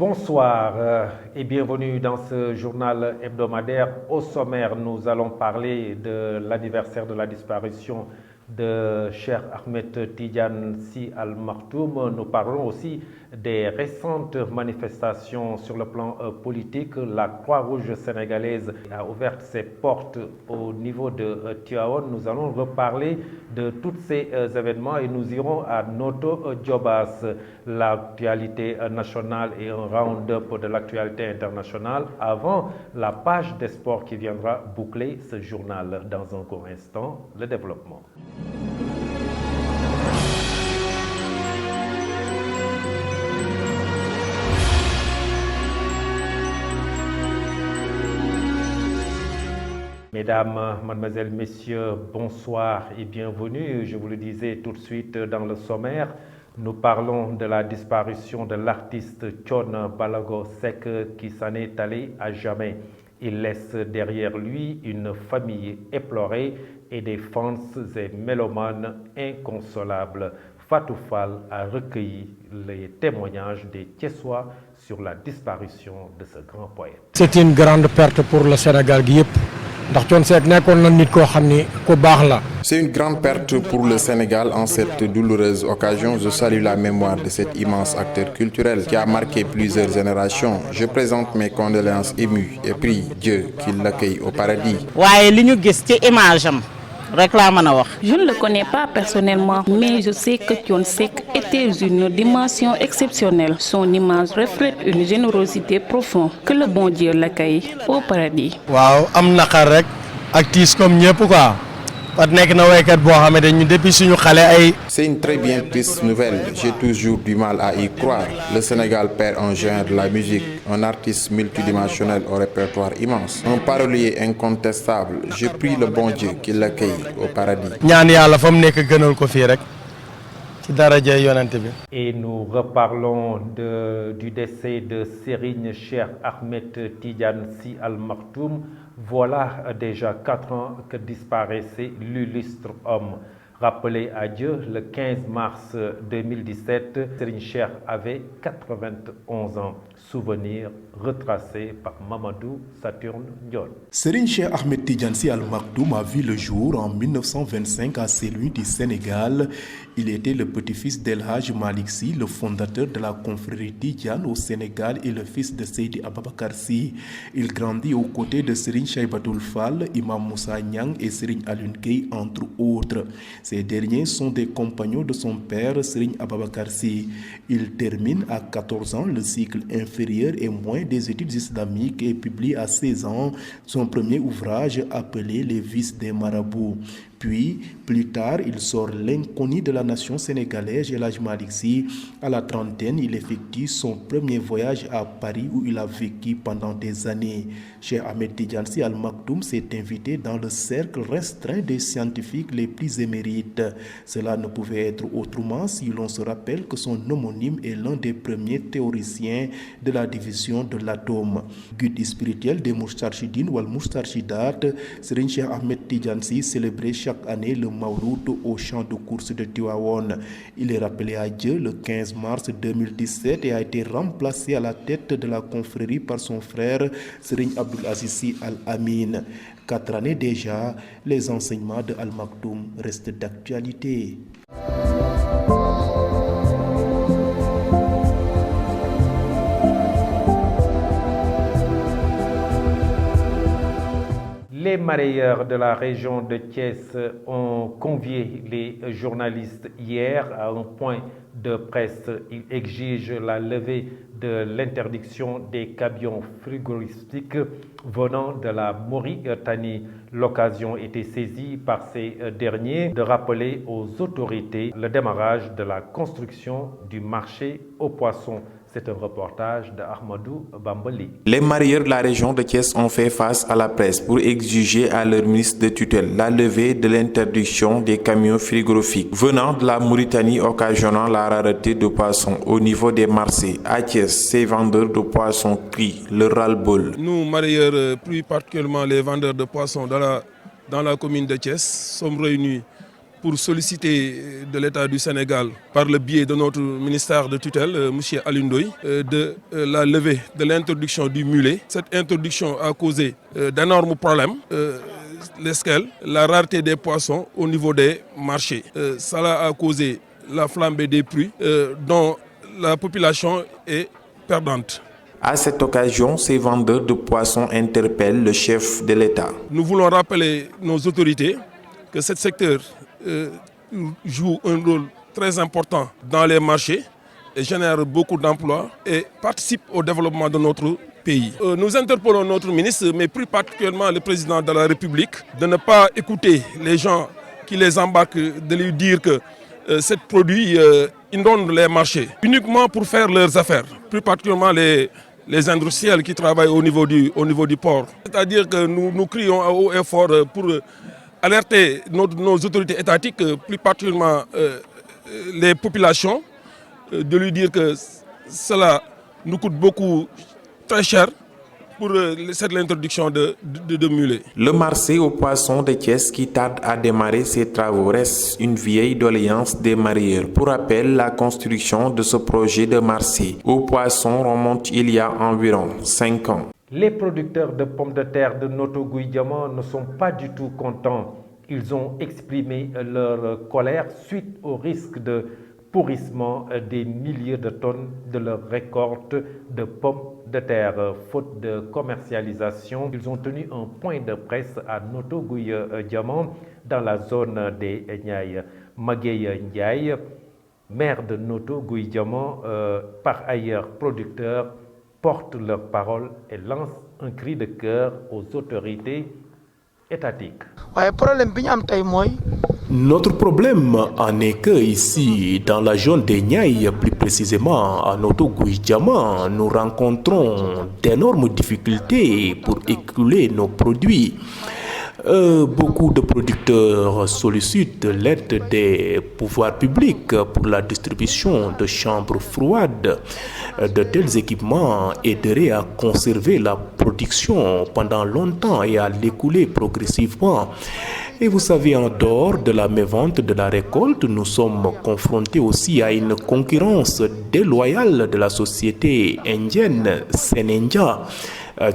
Bonsoir et bienvenue dans ce journal hebdomadaire. Au sommaire, nous allons parler de l'anniversaire de la disparition de Cheikh Ahmed Tidiane Sy Al Maktoum. Nous parlons aussi des récentes manifestations sur le plan politique. La Croix-Rouge sénégalaise a ouvert ses portes au niveau de Tivaouane. Nous allons reparler de tous ces événements et nous irons à Noto Diobass, l'actualité nationale et un round-up de l'actualité internationale avant la page des sports qui viendra boucler ce journal. Dans un court instant, le développement. Mesdames, Mademoiselles, Messieurs, bonsoir et bienvenue. Je vous le disais tout de suite dans le sommaire, nous parlons de la disparition de l'artiste Thione Ballago Seck qui s'en est allé à jamais. Il laisse derrière lui une famille éplorée et des fans et mélomanes inconsolables. Fatou Fall a recueilli les témoignages des Thiessois sur la disparition de ce grand poète. C'est une grande perte pour le Sénégal. C'est une grande perte pour le Sénégal en cette douloureuse occasion. Je salue la mémoire de cet immense acteur culturel qui a marqué plusieurs générations. Je présente mes condoléances émues et prie Dieu qu'il l'accueille au paradis. Je ne le connais pas personnellement, mais je sais que Thione Seck était d'une dimension exceptionnelle. Son image reflète une générosité profonde. Que le bon Dieu l'accueille au paradis. C'est une très bien triste nouvelle. J'ai toujours du mal à y croire. Le Sénégal perd un géant de la musique, un artiste multidimensionnel au répertoire immense, un parolier incontestable. Je prie le bon Dieu qu'il l'accueille au paradis. Et nous reparlons du décès de Serigne Cheikh Ahmed Tidiane Sy Al Maktoum. Voilà déjà 4 ans que disparaissait l'illustre homme. Rappelé à Dieu le 15 mars 2017, Serigne Cheikh avait 91 ans. Souvenir retracé par Mamadou Saturne Ndiol. Serigne Cheikh Ahmed Tidiane Sy Al Maktoum a vu le jour en 1925 à Saint-Louis du Sénégal. Il était le petit-fils d'El Hadj Malick Sy, le fondateur de la confrérie Tidiane au Sénégal et le fils de Seydi Ababakar Sy. Il grandit aux côtés de Serigne Cheibatoul Fall, Imam Moussa Niang et Serigne Alioune Gueye, entre autres. Ces derniers sont des compagnons de son père, Serigne Ababakar Sy. Il termine à 14 ans le cycle inférieur et moins des études islamiques et publie à 16 ans son premier ouvrage appelé Les vices des marabouts. Puis, plus tard, il sort L'inconnu de la nation sénégalaise, El Hadj Malick Sy. À la trentaine, il effectue son premier voyage à Paris où il a vécu pendant des années. Cheikh Ahmed Tidiane Sy Al Maktoum s'est invité dans le cercle restreint des scientifiques les plus émérites. Cela ne pouvait être autrement si l'on se rappelle que son homonyme est l'un des premiers théoriciens de la division de l'atome. Guide spirituel des Moustarchidines ou Al-Moustarchidat, Serigne Cheikh Ahmed Tidiane Sy célébrait chaque année le Mawloud au champ de course de Tivaouane. Il est rappelé à Dieu le 15 mars 2017 et a été remplacé à la tête de la confrérie par son frère Serigne Abdoul Aziz Sy Al Amin. 4 années déjà, les enseignements de Al Maktoum restent d'actualité. Les mareyeurs de la région de Thiès ont convié les journalistes hier à un point de presse. Ils exigent la levée de l'interdiction des camions frigorifiques venant de la Mauritanie. L'occasion était saisie par ces derniers de rappeler aux autorités le démarrage de la construction du marché aux poissons. C'est un reportage de Ahmadou Bambali. Les mareyeurs de la région de Thiès ont fait face à la presse pour exiger à leur ministre de tutelle la levée de l'interdiction des camions frigorifiques venant de la Mauritanie occasionnant la rareté de poissons au niveau des marchés. À Thiès, ces vendeurs de poissons crient le ras-le-bol. Nous, mareyeurs, plus particulièrement les vendeurs de poissons dans la commune de Thiès, sommes réunis pour solliciter de l'État du Sénégal, par le biais de notre ministère de tutelle, M. Alioune Ndoye, de la levée de l'introduction du mulet. Cette introduction a causé d'énormes problèmes, lesquels la rareté des poissons au niveau des marchés. Cela a causé la flambée des prix dont la population est perdante. À cette occasion, ces vendeurs de poissons interpellent le chef de l'État. Nous voulons rappeler nos autorités que ce secteur joue un rôle très important dans les marchés et génère beaucoup d'emplois et participe au développement de notre pays. Nous interpellons notre ministre, mais plus particulièrement le président de la République, de ne pas écouter les gens qui les embarquent, de lui dire que ces produits inondent les marchés uniquement pour faire leurs affaires, plus particulièrement les industriels qui travaillent au niveau du port. C'est-à-dire que nous crions à haut et fort pour alerter nos autorités étatiques, plus particulièrement les populations, de lui dire que cela nous coûte beaucoup, très cher, pour l'introduction de mulets. Le marché aux poissons de Thiès qui tarde à démarrer ses travaux reste une vieille doléance des mareyeurs. Pour rappel, la construction de ce projet de marché aux poissons remonte il y a environ 5 ans. Les producteurs de pommes de terre de Noto Gouye Diama ne sont pas du tout contents. Ils ont exprimé leur colère suite au risque de pourrissement des milliers de tonnes de leur récolte de pommes de terre. Faute de commercialisation, ils ont tenu un point de presse à Noto Gouye Diama dans la zone des Niayes. Magueye Ndiaye, maire de Noto Gouye Diama, par ailleurs producteur, portent leur parole et lancent un cri de cœur aux autorités étatiques. Notre problème en est que ici, dans la zone des Niayes, plus précisément à Noto Gouye Diama, nous rencontrons d'énormes difficultés pour écouler nos produits. Beaucoup de producteurs sollicitent l'aide des pouvoirs publics pour la distribution de chambres froides. De tels équipements aideraient à conserver la production pendant longtemps et à l'écouler progressivement. Et vous savez, en dehors de la mévente de la récolte, nous sommes confrontés aussi à une concurrence déloyale de la société indienne Senenja,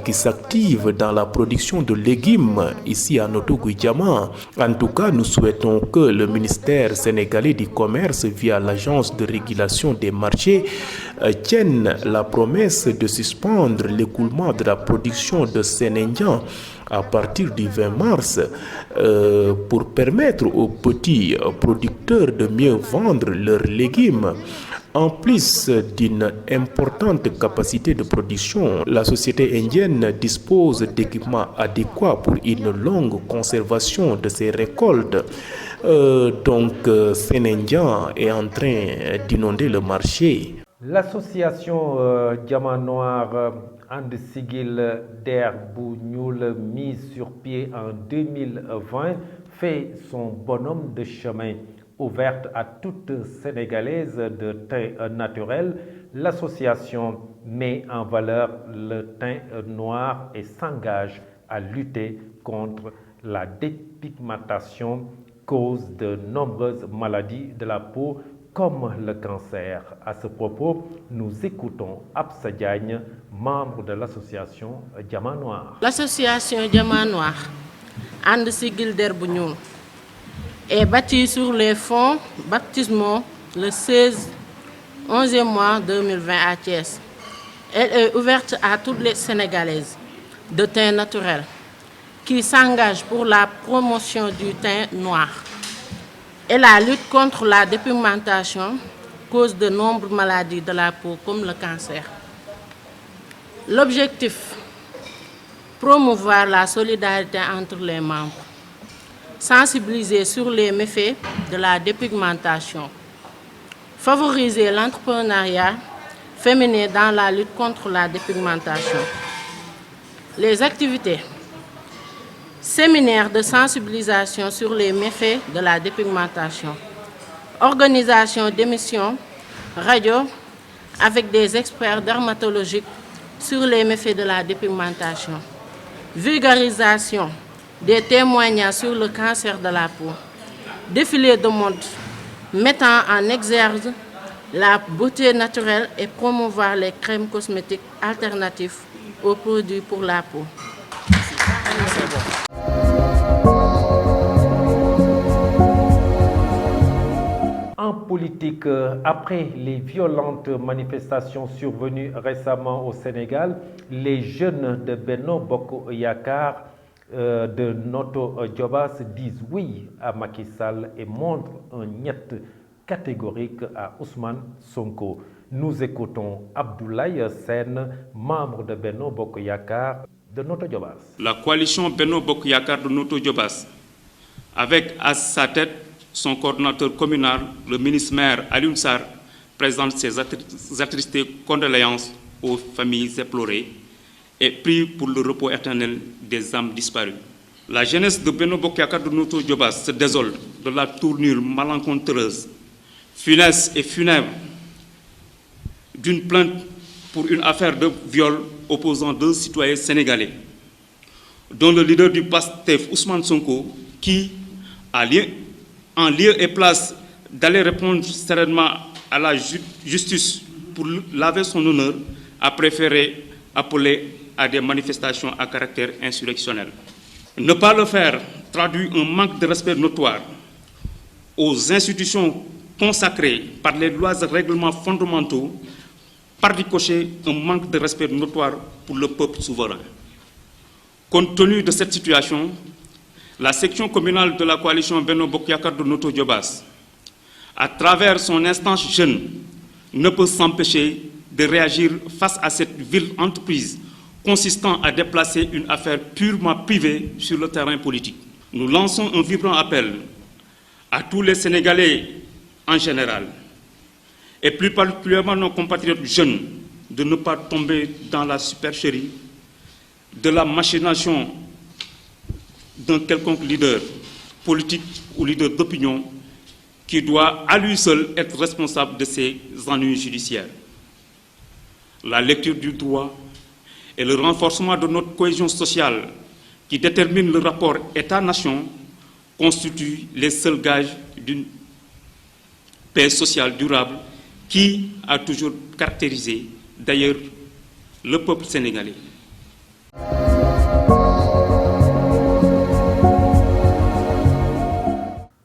qui s'active dans la production de légumes ici à Noto Gouye Diama. En tout cas, nous souhaitons que le ministère sénégalais du commerce, via l'agence de régulation des marchés, tienne la promesse de suspendre l'écoulement de la production de Senenja à partir du 20 mars pour permettre aux petits producteurs de mieux vendre leurs légumes. En plus d'une importante capacité de production, la société indienne dispose d'équipements adéquats pour une longue conservation de ses récoltes. Donc, Senenja est en train d'inonder le marché. L'association Diamant Noir And Sigil Der bu Ñuul, mise sur pied en 2020, fait son bonhomme de chemin. Ouverte à toute Sénégalaise de teint naturel, l'association met en valeur le teint noir et s'engage à lutter contre la dépigmentation, cause de nombreuses maladies de la peau comme le cancer. À ce propos, nous écoutons Absa Diagne, membre de l'association Diamant Noir. L'association Diamant Noir And Sigil Der bu Ñuul est bâtie sur les fonds baptismaux le 11e mois 2020 à Thiès. Elle est ouverte à toutes les Sénégalaises de teint naturel qui s'engagent pour la promotion du teint noir et la lutte contre la dépigmentation, cause de nombreuses maladies de la peau comme le cancer. L'objectif, promouvoir la solidarité entre les membres, sensibiliser sur les méfaits de la dépigmentation, favoriser l'entrepreneuriat féminin dans la lutte contre la dépigmentation. Les activités, séminaires de sensibilisation sur les méfaits de la dépigmentation, organisation d'émissions radio avec des experts dermatologiques sur les méfaits de la dépigmentation, vulgarisation des témoignages sur le cancer de la peau, défilé de mode mettant en exergue la beauté naturelle et promouvoir les crèmes cosmétiques alternatives aux produits pour la peau. En politique, après les violentes manifestations survenues récemment au Sénégal, les jeunes de Benno Bokk Yakaar de Notto Diobass disent oui à Macky Sall et montrent un niet catégorique à Ousmane Sonko. Nous écoutons Abdoulaye Sène, membre de Benno Bokk Yakaar de Notto Diobass. La coalition Benno Bokk Yakaar de Notto Diobass, avec à sa tête son coordinateur communal, le ministre-maire Alioune Sarr, présente ses attristées condoléances aux familles éplorées et prie pour le repos éternel des âmes disparues. La jeunesse de Benno Bokk Yakaar de Notto Diobass se désole de la tournure malencontreuse, funeste et funèbre d'une plainte pour une affaire de viol opposant deux citoyens sénégalais, dont le leader du PASTEF, Ousmane Sonko, qui, en lieu et place d'aller répondre sereinement à la justice pour laver son honneur, a préféré appeler à des manifestations à caractère insurrectionnel. Ne pas le faire traduit un manque de respect notoire aux institutions consacrées par les lois et règlements fondamentaux, par ricochet un manque de respect notoire pour le peuple souverain. Compte tenu de cette situation, la section communale de la coalition Benno Bokk Yakaar de Notto Diobass, à travers son instance jeune, ne peut s'empêcher de réagir face à cette vile entreprise consistant à déplacer une affaire purement privée sur le terrain politique. Nous lançons un vibrant appel à tous les Sénégalais en général, et plus particulièrement nos compatriotes jeunes, de ne pas tomber dans la supercherie de la machination d'un quelconque leader politique ou leader d'opinion qui doit à lui seul être responsable de ces ennuis judiciaires. La lecture du droit et le renforcement de notre cohésion sociale qui détermine le rapport État-nation constituent les seuls gages d'une paix sociale durable qui a toujours caractérisé d'ailleurs le peuple sénégalais.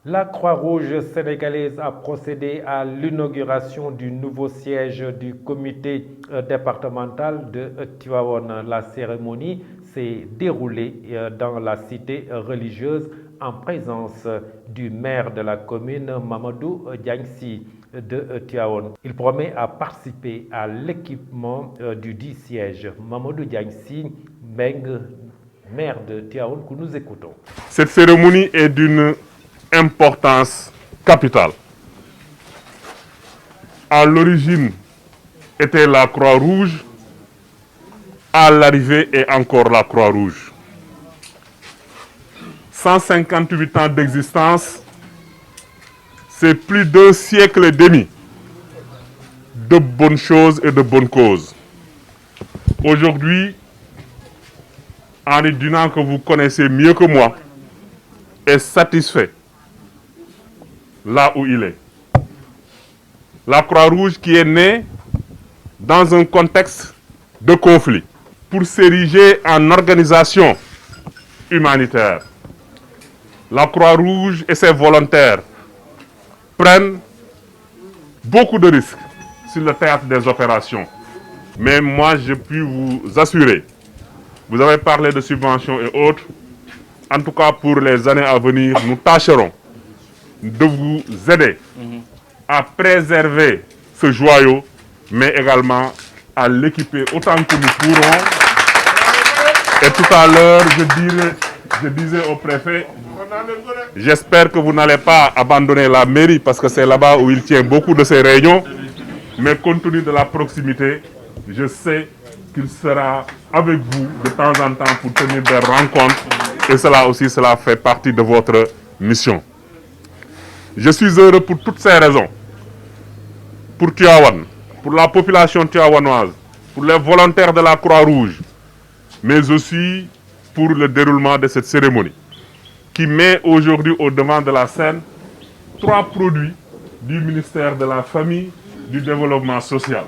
La Croix-Rouge sénégalaise a procédé à l'inauguration du nouveau siège du comité départemental de Tivaouane. La cérémonie s'est déroulée dans la cité religieuse en présence du maire de la commune, Mamadou Diagne Sy de Tivaouane. Il promet à participer à l'équipement du dit siège. Mamadou Diagne Sy, maire de Tivaouane, que nous écoutons. Cette cérémonie est d'une importance capitale. À l'origine était la Croix-Rouge, à l'arrivée est encore la Croix-Rouge. 158 ans d'existence, c'est plus d'un siècle et demi de bonnes choses et de bonnes causes. Aujourd'hui, Henri Dunant, que vous connaissez mieux que moi, est satisfait là où il est. La Croix-Rouge qui est née dans un contexte de conflit pour s'ériger en organisation humanitaire. La Croix-Rouge et ses volontaires prennent beaucoup de risques sur le théâtre des opérations. Mais moi, je puis vous assurer, vous avez parlé de subventions et autres, en tout cas pour les années à venir, nous tâcherons de vous aider à préserver ce joyau, mais également à l'équiper autant que nous pourrons. Et tout à l'heure, je disais au préfet, j'espère que vous n'allez pas abandonner la mairie parce que c'est là-bas où il tient beaucoup de ses réunions, mais compte tenu de la proximité, je sais qu'il sera avec vous de temps en temps pour tenir des rencontres et cela aussi, cela fait partie de votre mission. Je suis heureux pour toutes ces raisons, pour Tivaouane, pour la population tivaouanoise, pour les volontaires de la Croix-Rouge, mais aussi pour le déroulement de cette cérémonie qui met aujourd'hui au devant de la scène 3 produits du ministère de la Famille, du Développement social.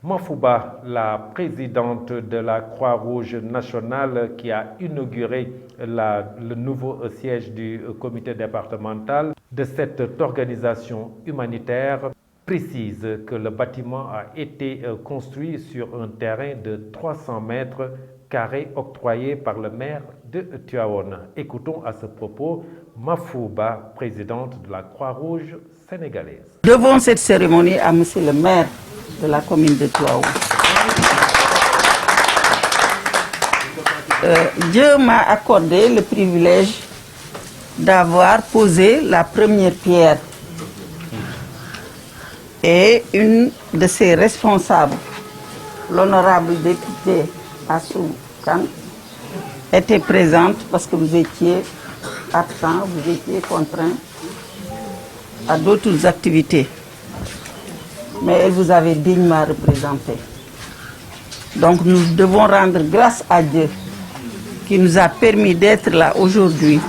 Mafouba, la présidente de la Croix-Rouge nationale qui a inauguré le nouveau siège du comité départemental de cette organisation humanitaire, précise que le bâtiment a été construit sur un terrain de 300 mètres carrés octroyé par le maire de Tivaouane. Écoutons à ce propos Mafouba, présidente de la Croix-Rouge sénégalaise. Devons cette cérémonie à monsieur le maire de la commune de Tivaouane. Dieu m'a accordé le privilège d'avoir posé la première pierre. Et une de ses responsables, l'honorable député Assou Khan, était présente parce que vous étiez absent, vous étiez contraint à d'autres activités. Mais elle vous avait dignement représenté. Donc nous devons rendre grâce à Dieu qui nous a permis d'être là aujourd'hui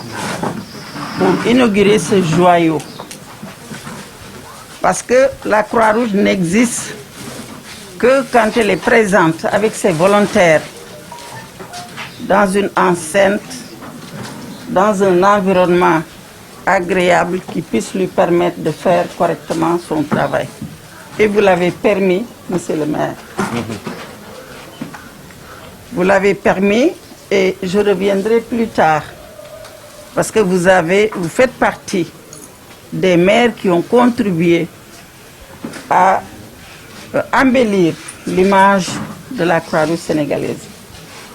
pour inaugurer ce joyau. Parce que la Croix-Rouge n'existe que quand elle est présente avec ses volontaires dans une enceinte, dans un environnement agréable qui puisse lui permettre de faire correctement son travail. Et vous l'avez permis, monsieur le maire. Vous l'avez permis et je reviendrai plus tard parce que vous faites partie des maires qui ont contribué à embellir l'image de la Croix-Rouge sénégalaise.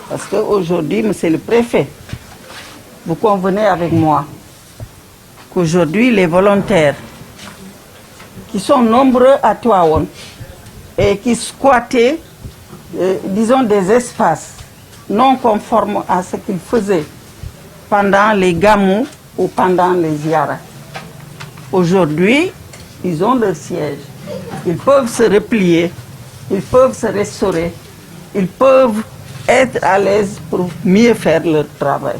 Parce qu'aujourd'hui, monsieur le préfet, vous convenez avec moi qu'aujourd'hui, les volontaires qui sont nombreux à Tivaouane et qui squattaient, disons, des espaces non conformes à ce qu'ils faisaient pendant les gamous ou pendant les ziyaras. Aujourd'hui, ils ont leur siège. Ils peuvent se replier, ils peuvent se restaurer, ils peuvent être à l'aise pour mieux faire leur travail.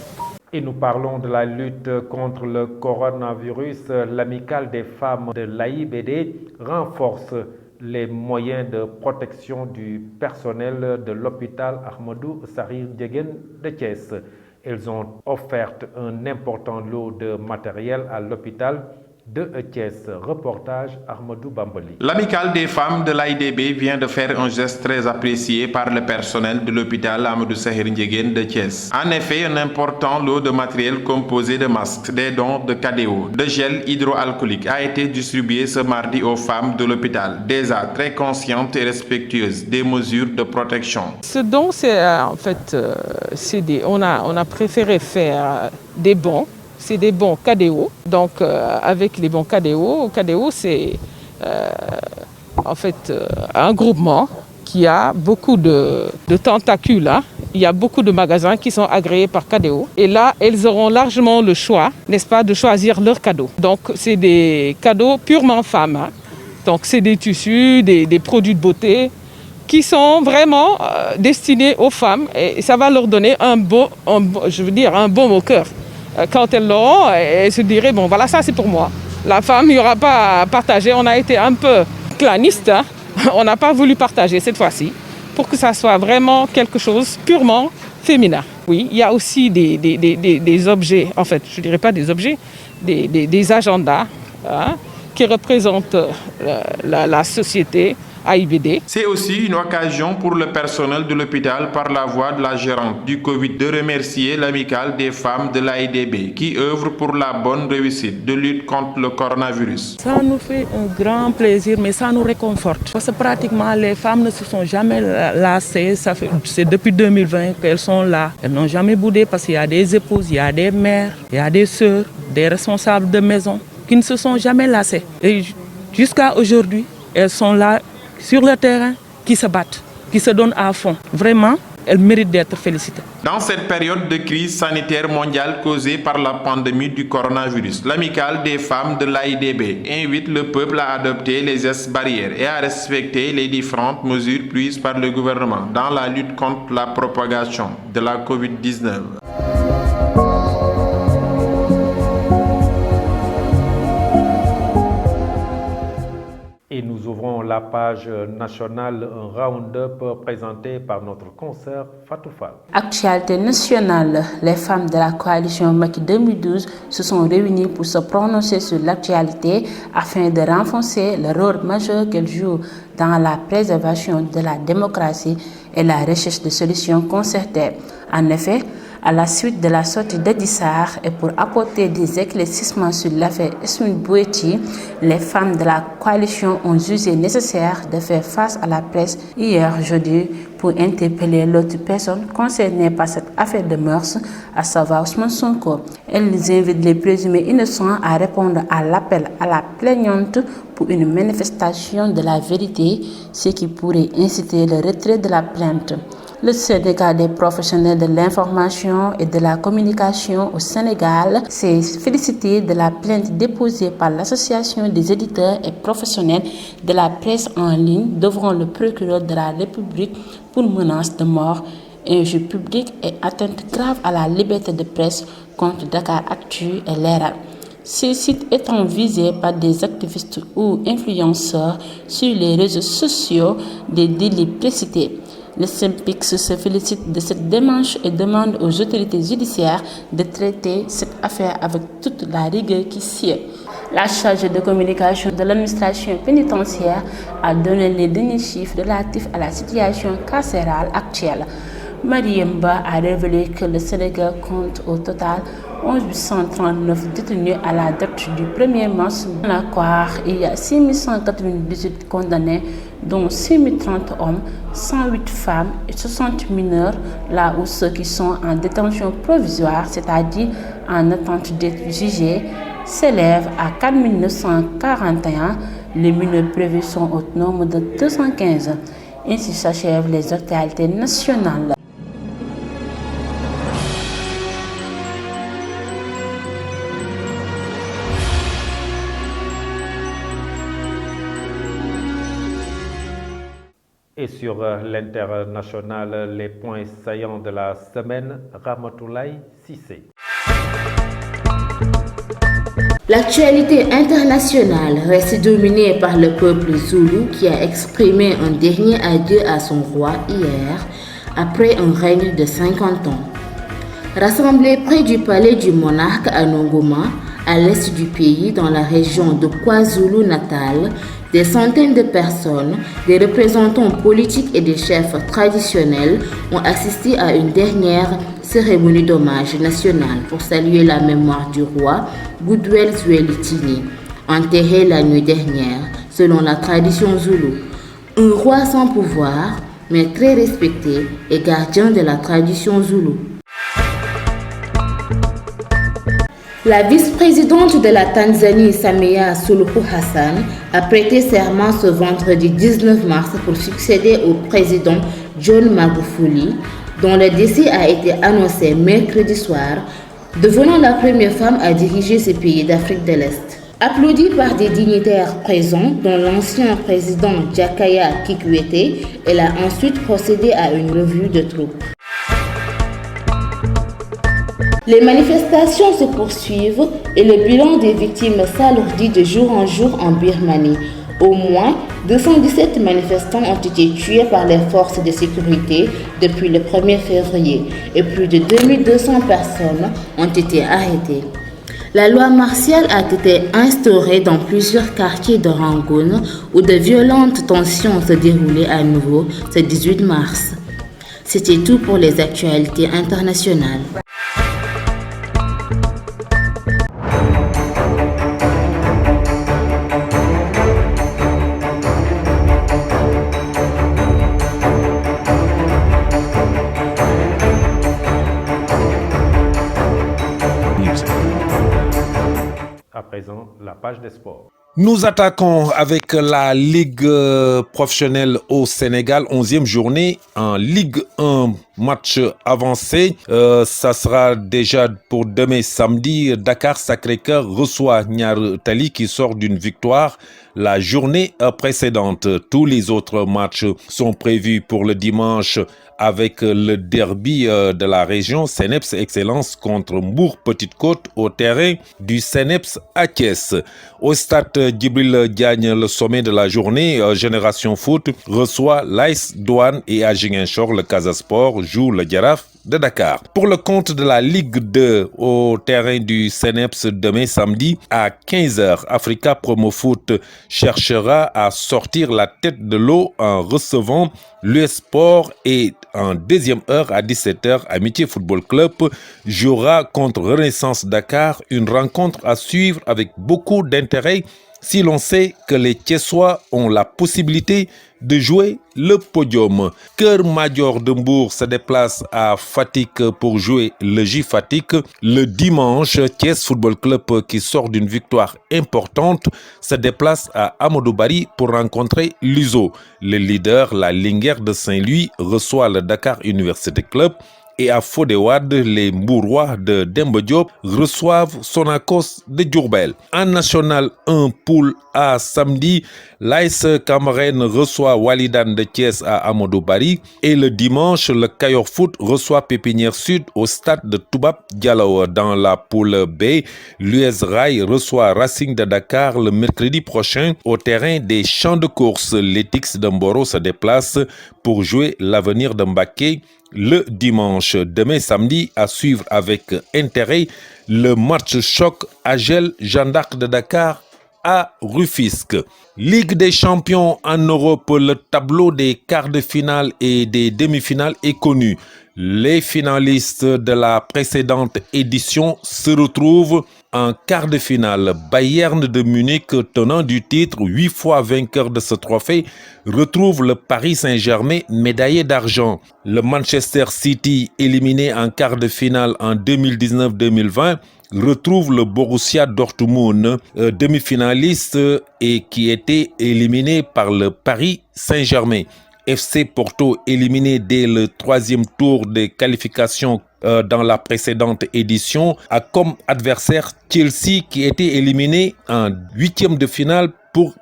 Et nous parlons de la lutte contre le coronavirus. L'amicale des femmes de l'AIBD renforce les moyens de protection du personnel de l'hôpital Ahmadou Sakhir Ndiéguène de Thiès. Elles ont offert un important lot de matériel à l'hôpital de Thiès. Reportage Ahmadou Bambali. L'amicale des femmes de l'AIDB vient de faire un geste très apprécié par le personnel de l'hôpital Ahmadou Sakhir Ndiéguène de Thiès. En effet, un important lot de matériel composé de masques, des dons de KDO, de gel hydroalcoolique a été distribué ce mardi aux femmes de l'hôpital, déjà très conscientes et respectueuses des mesures de protection. Ce don, c'est en fait, on a préféré faire des bons. C'est des bons KDO. Donc, avec les bons KDO c'est en fait un groupement qui a beaucoup de tentacules. Hein. Il y a beaucoup de magasins qui sont agréés par KDO. Et là, elles auront largement le choix, n'est-ce pas, de choisir leurs cadeaux. Donc, c'est des cadeaux purement femmes. Hein. Donc, c'est des tissus, des produits de beauté qui sont vraiment destinés aux femmes. Et ça va leur donner un baume au cœur. Quand elles l'auront, elles se diraient, bon voilà, ça c'est pour moi. La femme, il n'y aura pas à partager. On a été un peu claniste, hein. On n'a pas voulu partager cette fois-ci pour que ça soit vraiment quelque chose purement féminin. Oui, il y a aussi des objets, en fait, je ne dirais pas des objets, des agendas hein, qui représentent la société AIBD. C'est aussi une occasion pour le personnel de l'hôpital par la voix de la gérante du Covid de remercier l'amicale des femmes de l'AIDB qui œuvre pour la bonne réussite de lutte contre le coronavirus. Ça nous fait un grand plaisir, mais ça nous réconforte. Parce que pratiquement les femmes ne se sont jamais lassées. C'est depuis 2020 qu'elles sont là. Elles n'ont jamais boudé parce qu'il y a des épouses, il y a des mères, il y a des sœurs, des responsables de maison qui ne se sont jamais lassées. Et jusqu'à aujourd'hui, elles sont là sur le terrain, qui se battent, qui se donnent à fond. Vraiment, elles méritent d'être félicitées. Dans cette période de crise sanitaire mondiale causée par la pandémie du coronavirus, l'amicale des femmes de l'AIDB invite le peuple à adopter les gestes barrières et à respecter les différentes mesures prises par le gouvernement dans la lutte contre la propagation de la COVID-19. ouvrons la page nationale, un round-up présenté par notre consoeur Fatou Fall. Actualité nationale, les femmes de la coalition Macky 2012 se sont réunies pour se prononcer sur l'actualité afin de renforcer le rôle majeur qu'elles jouent dans la préservation de la démocratie et la recherche de solutions concertées. En effet, à la suite de la sortie d'Adji Sarr et pour apporter des éclaircissements sur l'affaire Essoumi Boueti, les femmes de la coalition ont jugé nécessaire de faire face à la presse hier jeudi pour interpeller l'autre personne concernée par cette affaire de mœurs, à savoir Ousmane Sonko. Elles invitent les présumés innocents à répondre à l'appel à la plaignante pour une manifestation de la vérité, ce qui pourrait inciter le retrait de la plainte. Le syndicat des professionnels de l'information et de la communication au Sénégal s'est félicité de la plainte déposée par l'Association des éditeurs et professionnels de la presse en ligne devant le procureur de la République pour menace de mort, injure publique et atteinte grave à la liberté de presse contre Dakaractu et Leral. Ces sites étant visés par des activistes ou influenceurs sur les réseaux sociaux des délits précités. Le SYNPICS se félicite de cette démarche et demande aux autorités judiciaires de traiter cette affaire avec toute la rigueur qui sied. La chargée de communication de l'administration pénitentiaire a donné les derniers chiffres relatifs à la situation carcérale actuelle. Mariemba a révélé que le Sénégal compte au total 11 839 détenus à la date du 1er mars. Dans la Coire, il y a 6 198 condamnés, dont 6 030 hommes, 108 femmes et 60 mineurs, là où ceux qui sont en détention provisoire, c'est-à-dire en attente d'être jugés, s'élèvent à 4 941. Les mineurs prévus sont au nombre de 215. Ainsi s'achèvent les actualités nationales. Et sur l'international, les points saillants de la semaine, Ramatoulaye Cissé. L'actualité internationale reste dominée par le peuple zoulou qui a exprimé un dernier adieu à son roi hier, après un règne de 50 ans. Rassemblés près du palais du monarque à Nongoma, à l'est du pays, dans la région de KwaZulu-Natal, des centaines de personnes, des représentants politiques et des chefs traditionnels ont assisté à une dernière cérémonie d'hommage national pour saluer la mémoire du roi Goodwill Zwelithini, enterré la nuit dernière, selon la tradition zoulou. Un roi sans pouvoir, mais très respecté et gardien de la tradition zoulou. La vice-présidente de la Tanzanie, Samia Suluhu Hassan, a prêté serment ce vendredi 19 mars pour succéder au président John Magufuli, dont le décès a été annoncé mercredi soir, devenant la première femme à diriger ce pays d'Afrique de l'Est. Applaudie par des dignitaires présents, dont l'ancien président Jakaya Kikwete, elle a ensuite procédé à une revue de troupes. Les manifestations se poursuivent et le bilan des victimes s'alourdit de jour en jour en Birmanie. Au moins 217 manifestants ont été tués par les forces de sécurité depuis le 1er février et plus de 2200 personnes ont été arrêtées. La loi martiale a été instaurée dans plusieurs quartiers de Rangoon où de violentes tensions se déroulaient à nouveau ce 18 mars. C'était tout pour les actualités internationales. À présent, la page des sports. Nous attaquons avec la Ligue professionnelle au Sénégal, 11e journée en Ligue 1. matchs avancés. Ça sera déjà pour demain samedi. Dakar Sacré-Cœur reçoit Niar Tali qui sort d'une victoire la journée précédente. Tous les autres matchs sont prévus pour le dimanche avec le derby de la région Seneps Excellence contre Mbour Petite Côte au terrain du Seneps à Thiès. Au stade Djibril Diagne, le sommet de la journée, Génération Foot reçoit l'AS Douane et à Ziguinchor, le Casa Sport joue le Jaraaf de Dakar. Pour le compte de la Ligue 2 au terrain du Seneps demain samedi à 15h, Africa Promo Foot cherchera à sortir la tête de l'eau en recevant l'US Sport et en deuxième heure à 17h, Amitié Football Club jouera contre Renaissance Dakar, une rencontre à suivre avec beaucoup d'intérêt si l'on sait que les Thiessois ont la possibilité de jouer le podium. Cœur Major de Mbour se déplace à Fatick pour jouer le J Fatick. Le dimanche, Thiès Football Club qui sort d'une victoire importante se déplace à Amadou Barry pour rencontrer l'USO. Le leader, la Linguère de Saint-Louis, reçoit le Dakar University Club. Et à Fodewad, les Mbourois de Demba Diop reçoivent Sonacos de Diourbel. En National 1 poule A samedi, l'AS Cameroun reçoit Walidan de Thiès à Amadou Barry. Et le dimanche, le Kayor Foot reçoit Pépinière Sud au stade de Toubab Dialaw. Dans la poule B, l'US Rail reçoit Racing de Dakar le mercredi prochain au terrain des champs de course. L'Etix de Mboro se déplace pour jouer l'avenir de Mbaké le dimanche. Demain samedi, à suivre avec intérêt le match choc Agel Jeanne d'Arc de Dakar à Rufisque. Ligue des champions en Europe, le tableau des quarts de finale et des demi-finales est connu. Les finalistes de la précédente édition se retrouvent en quart de finale. Bayern de Munich, tenant du titre, 8 fois vainqueur de ce trophée, retrouve le Paris Saint-Germain, médaillé d'argent. Le Manchester City, éliminé en quart de finale en 2019-2020, retrouve le Borussia Dortmund, demi-finaliste et qui était éliminé par le Paris Saint-Germain. FC Porto éliminé dès le troisième tour des qualifications dans la précédente édition a comme adversaire Chelsea qui était éliminé en huitième de finale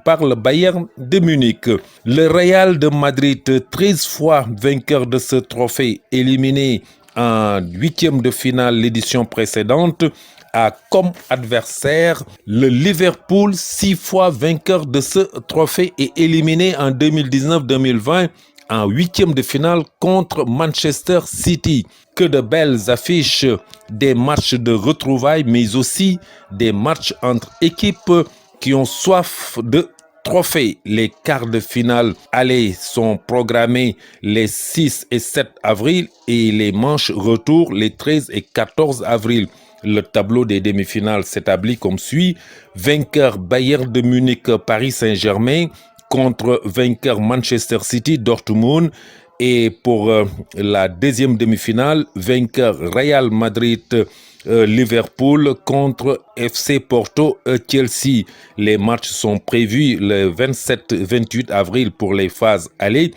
par le Bayern de Munich. Le Real de Madrid, 13 fois vainqueur de ce trophée, éliminé en huitième de finale l'édition précédente, a comme adversaire le Liverpool, 6 fois vainqueur de ce trophée et éliminé en 2019-2020 en huitième de finale contre Manchester City. Que de belles affiches, des matchs de retrouvailles mais aussi des matchs entre équipes qui ont soif de trophées. Les quarts de finale aller sont programmés les 6 et 7 avril et les manches retour les 13 et 14 avril. Le tableau des demi-finales s'établit comme suit. Vainqueur Bayern de Munich, Paris Saint-Germain contre vainqueur Manchester City, Dortmund. Et pour la deuxième demi-finale, vainqueur Real Madrid, Liverpool contre FC Porto, Chelsea. Les matchs sont prévus le 27-28 avril pour les phases aller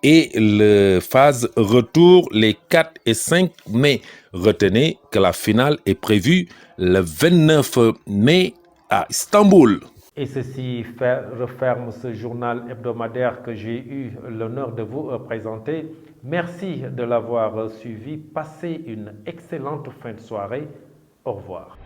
et le phase retour les 4 et 5 mai. Retenez que la finale est prévue le 29 mai à Istanbul. Et ceci referme ce journal hebdomadaire que j'ai eu l'honneur de vous présenter. Merci de l'avoir suivi. Passez une excellente fin de soirée. Au revoir.